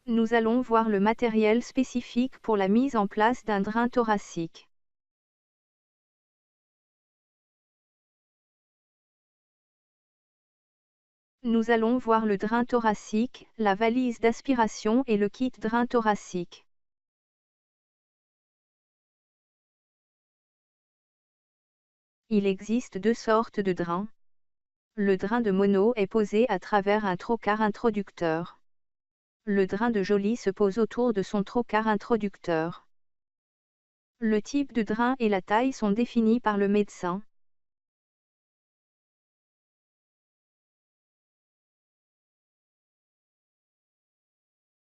Nous allons voir le matériel spécifique pour la mise en place d'un drain thoracique. Nous allons voir le drain thoracique, la valise d'aspiration et le kit drain thoracique. Il existe deux sortes de drains. Le drain de mono est posé à travers un trocar introducteur. Le drain de Joly se pose autour de son trocar introducteur. Le type de drain et la taille sont définis par le médecin.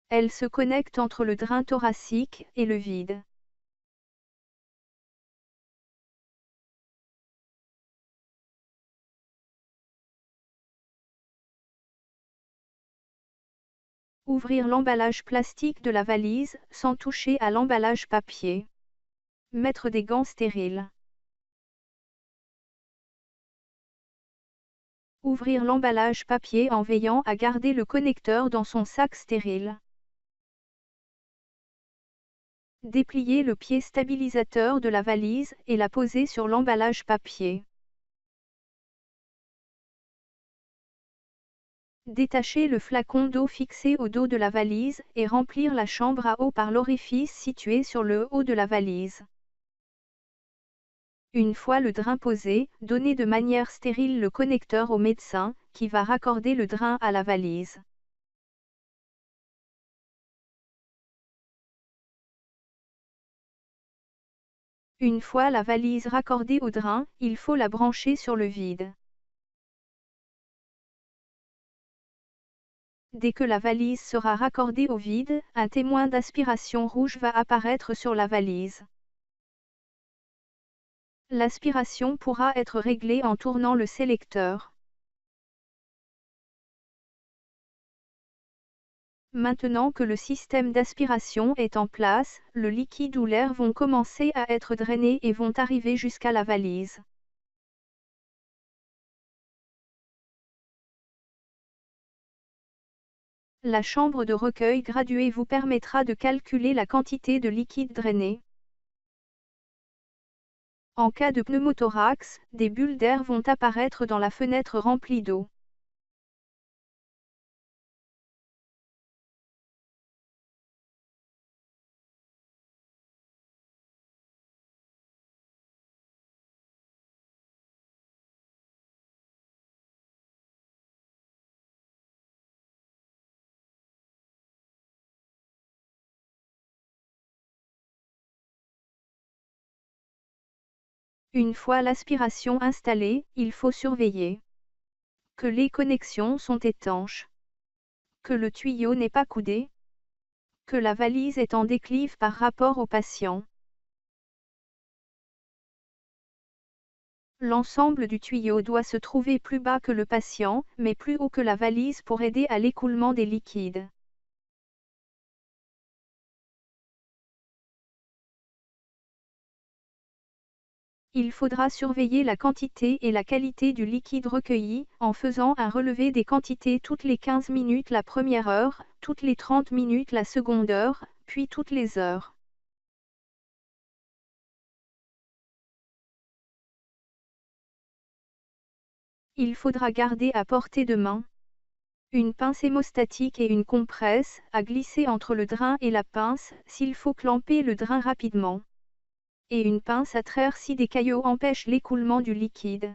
Elle se connecte entre le drain thoracique et le vide. Ouvrir l'emballage plastique de la valise sans toucher à l'emballage papier. Mettre des gants stériles. Ouvrir l'emballage papier en veillant à garder le connecteur dans son sac stérile. Déplier le pied stabilisateur de la valise et la poser sur l'emballage papier. Détacher le flacon d'eau fixé au dos de la valise et remplir la chambre à eau par l'orifice situé sur le haut de la valise. Une fois le drain posé, donner de manière stérile le connecteur au médecin, qui va raccorder le drain à la valise. Une fois la valise raccordée au drain, il faut la brancher sur le vide. Dès que la valise sera raccordée au vide, un témoin d'aspiration rouge va apparaître sur la valise. L'aspiration pourra être réglée en tournant le sélecteur. Maintenant que le système d'aspiration est en place, le liquide ou l'air vont commencer à être drainés et vont arriver jusqu'à la valise. La chambre de recueil graduée vous permettra de calculer la quantité de liquide drainé. En cas de pneumothorax, des bulles d'air vont apparaître dans la fenêtre remplie d'eau. Une fois l'aspiration installée, il faut surveiller que les connexions sont étanches, que le tuyau n'est pas coudé, que la valise est en déclive par rapport au patient. L'ensemble du tuyau doit se trouver plus bas que le patient, mais plus haut que la valise pour aider à l'écoulement des liquides. Il faudra surveiller la quantité et la qualité du liquide recueilli, en faisant un relevé des quantités toutes les 15 minutes la première heure, toutes les 30 minutes la seconde heure, puis toutes les heures. Il faudra garder à portée de main une pince hémostatique et une compresse, à glisser entre le drain et la pince, s'il faut clamper le drain rapidement. Et une pince à traire si des caillots empêchent l'écoulement du liquide.